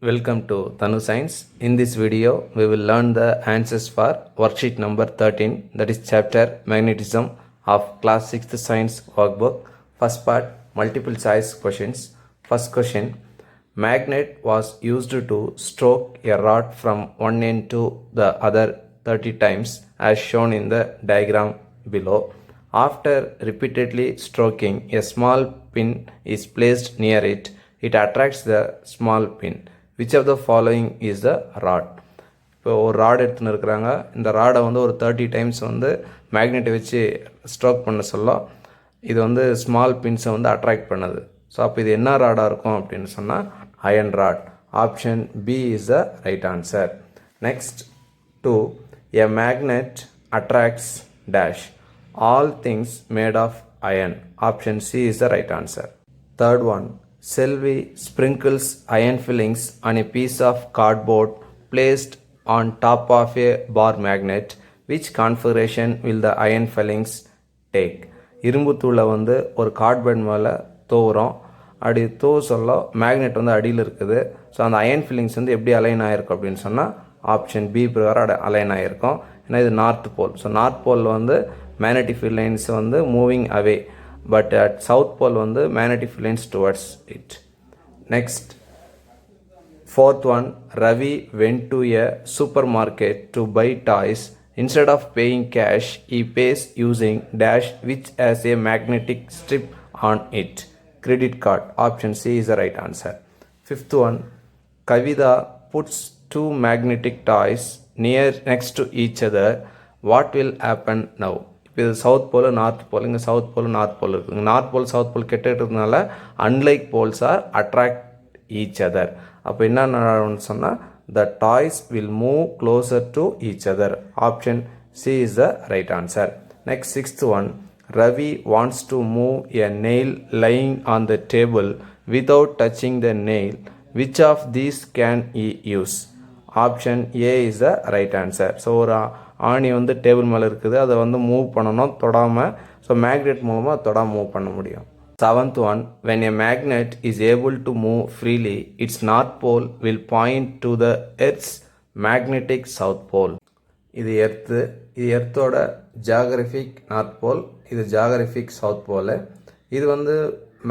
Welcome to Tanu Science. In this video, we will learn the answers for worksheet number 13, that is chapter Magnetism of class 6th science workbook. First part, multiple choice questions. First question, magnet was used to stroke a rod from one end to the other 30 times as shown in the diagram below. After repeatedly stroking, a small pin is placed near it. It attracts the small pin. Which of the following is the rod? இப்போ ஒரு rod எடுத்துன்னு இருக்கிறாங்க. இந்த ராடை வந்து ஒரு 30 times வந்து மேக்னெட்டை வச்சு stroke பண்ண சொல்ல இது வந்து ஸ்மால் பின்ஸை வந்து அட்ராக்ட் பண்ணுது. ஸோ அப்போ இது என்ன ராடாக இருக்கும் அப்படின்னு சொன்னால் iron rod. Option B is the right answer. Next 2, a magnet attracts dash all things made of iron. Option C is the right answer. Third one, Selvi sprinkles iron fillings on a piece of cardboard placed on top of a bar magnet. Which configuration will the iron fillings take? இரும்பு தூளை வந்து ஒரு cardboard மேலே தோவுறோம். அப்படி தோவ சொல்ல magnet வந்து அடியில் இருக்குது. ஸோ அந்த அயன் ஃபில்லிங்ஸ் வந்து எப்படி அலைன் ஆகிருக்கும் அப்படின்னு சொன்னால் ஆப்ஷன் பி பிரகாரம் அலைன் ஆகிருக்கும். ஏன்னா இது நார்த் போல். ஸோ நார்த் போலில் வந்து மேக்னெட்டிக் ஃபீல்ட் லைன்ஸ் வந்து moving away, but at south pole வந்து magnetic field lines towards it. Next, fourth one, Ravi went to a supermarket to buy toys. Instead of paying cash, he pays using dash which has a magnetic strip on it. Credit card. Option C is the right answer. Fifth one, Kavita puts two magnetic toys next to each other. What will happen now? இப்போ இது south pole north போல், இங்கே south pole north pole இருக்குது. North pole south pole கெட்டுறதுனால unlike poles are attract each other. அப்போ என்ன நடக்கும்னு சொன்னால் the toys will move closer to each other. Option C is the right answer. Next sixth one, Ravi wants to move a nail lying on the table without touching the nail. Which of these can he use? Option A is the right answer. So ஒரு ஆணி வந்து table மேலே இருக்குது, அதை வந்து move பண்ணணும் தொடாமல். So magnet மூலமாக தொடாமல் மூவ் பண்ண முடியும். Seventh one, when a magnet is able to move freely, its north pole will point to the earth's magnetic south pole. இது எர்த்து, இது எர்த்தோட ஜியாகிரபிக் நார்த் போல், இது ஜியாகிரபிக் சவுத் போல். இது வந்து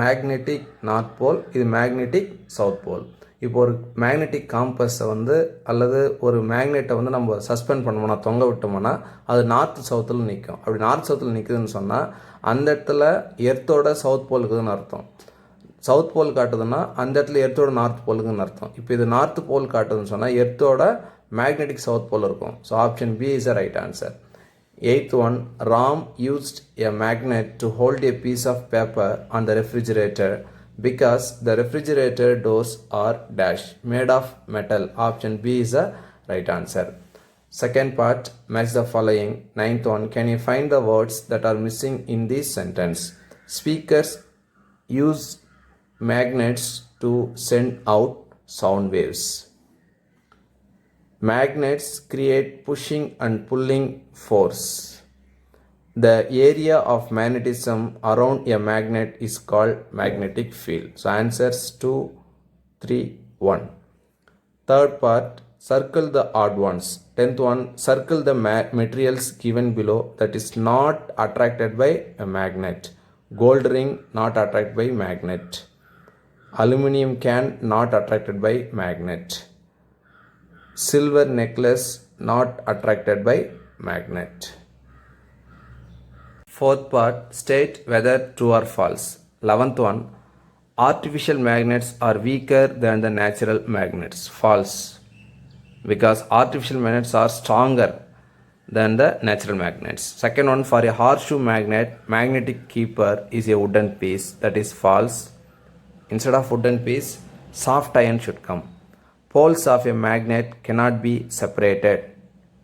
magnetic north pole, இது magnetic south போல். இப்போ ஒரு magnetic காம்பஸை வந்து அல்லது ஒரு மேக்னெட்டை வந்து நம்ம சஸ்பெண்ட் பண்ணோம்னா, தொங்க விட்டோம்னா அது நார்த் சவுத்தில் நிற்கும். அப்படி நார்த் சவுத்தில் நிற்குதுன்னு சொன்னால் அந்த இடத்துல எர்த்தோட சவுத் போல் இருக்குதுன்னு அர்த்தம். சவுத் போல் காட்டுதுன்னா அந்த இடத்துல எர்த்தோட நார்த் போலுக்குன்னு அர்த்தம். இப்போ இது நார்த் போல் காட்டுதுன்னு சொன்னால் எர்த்தோட மேக்னெட்டிக் சவுத் போல் இருக்கும். So option B is the right answer. Eight one, Ram used a magnet to hold a piece of paper on the refrigerator because the refrigerator doors are dash made of metal. Option B is the right answer. Second part, match the following. Ninth one, can you find the words that are missing in this sentence? Speakers use magnets to send out sound waves. Magnets create pushing and pulling force. The area of magnetism around a magnet is called magnetic field. So answers 2, 3, 1. Third part, circle the odd ones. 10th one, circle the materials given below that is not attracted by a magnet. Gold ring not attracted by magnet. Aluminum can not attracted by magnet. Silver necklace not attracted by magnet. Fourth part, state whether true or false. 11th one, artificial magnets are weaker than the natural magnets. False, because artificial magnets are stronger than the natural magnets. Second one, for a horseshoe magnet, magnetic keeper is a wooden piece. That is false. Instead of wooden piece, soft iron should come. Poles of a magnet cannot be separated.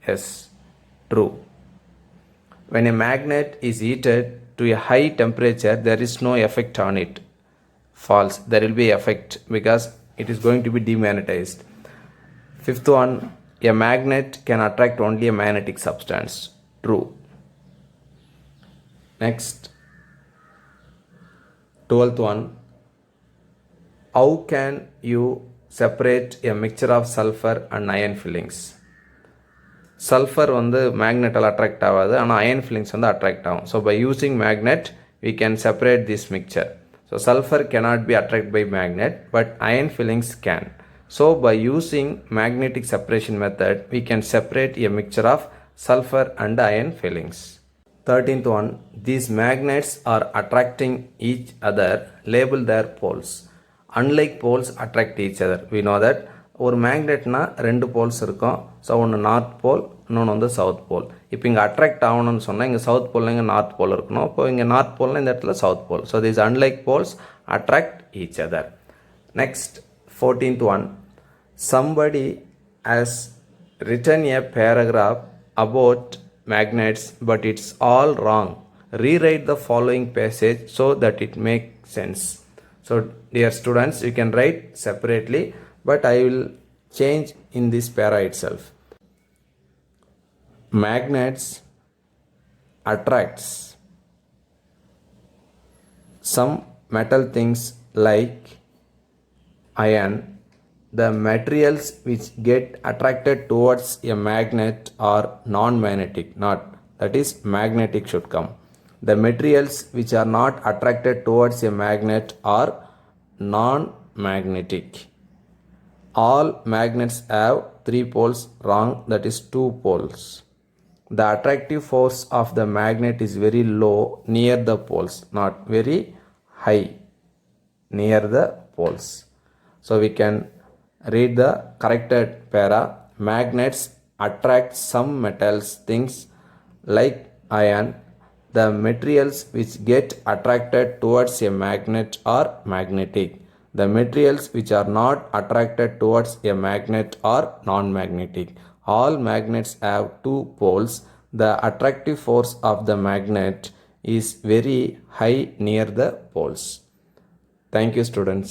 Yes, true. When a magnet is heated to a high temperature, there is no effect on it. False. There will be effect because it is going to be demagnetized. Fifth one, a magnet can attract only a magnetic substance. True. Next, 12th one, how can you separate a mixture of sulfur and iron fillings. Sulfur வந்து மேக்னெட்டால் attract ஆகாது, ஆனால் iron fillings வந்து attract ஆகும். So by using magnet we can separate this mixture. So sulfur cannot be attracted by magnet, but iron fillings can. So by using magnetic separation method, we can separate a mixture of sulfur and iron fillings. 13th one, these magnets are attracting each other, label their poles. Unlike poles attract each other, we know that ஒரு மேக்னெட்னா ரெண்டு poles இருக்கும். So ஒன்று north pole, இன்னொன்று வந்து south pole. இப்போ இங்கே attract ஆகணும்னு சொன்னால் இங்கே சவுத் போல், இங்கே நார்த் போல் இருக்கணும். இப்போ இங்கே நார்த் போல்னால் இந்த இடத்துல south pole. So this unlike poles attract each other. Next 14th one, somebody has written a paragraph about magnets but it's all wrong. Rewrite the following passage so that it makes sense. So dear students, you can write separately, but I will change in this para itself. Magnets attracts some metal things like iron. The materials which get attracted towards a magnet are non-magnetic, that is magnetic should come. The materials which are not attracted towards a magnet are non-magnetic. All magnets have 3 poles, wrong, that is 2 poles. The attractive force of the magnet is very low near the poles, not very high near the poles. So we can read the corrected para. Magnets attract some metals things like iron. The materials which get attracted towards a magnet are magnetic. The materials which are not attracted towards a magnet are non-magnetic. All magnets have 2 poles. The attractive force of the magnet is very high near the poles. Thank you, students.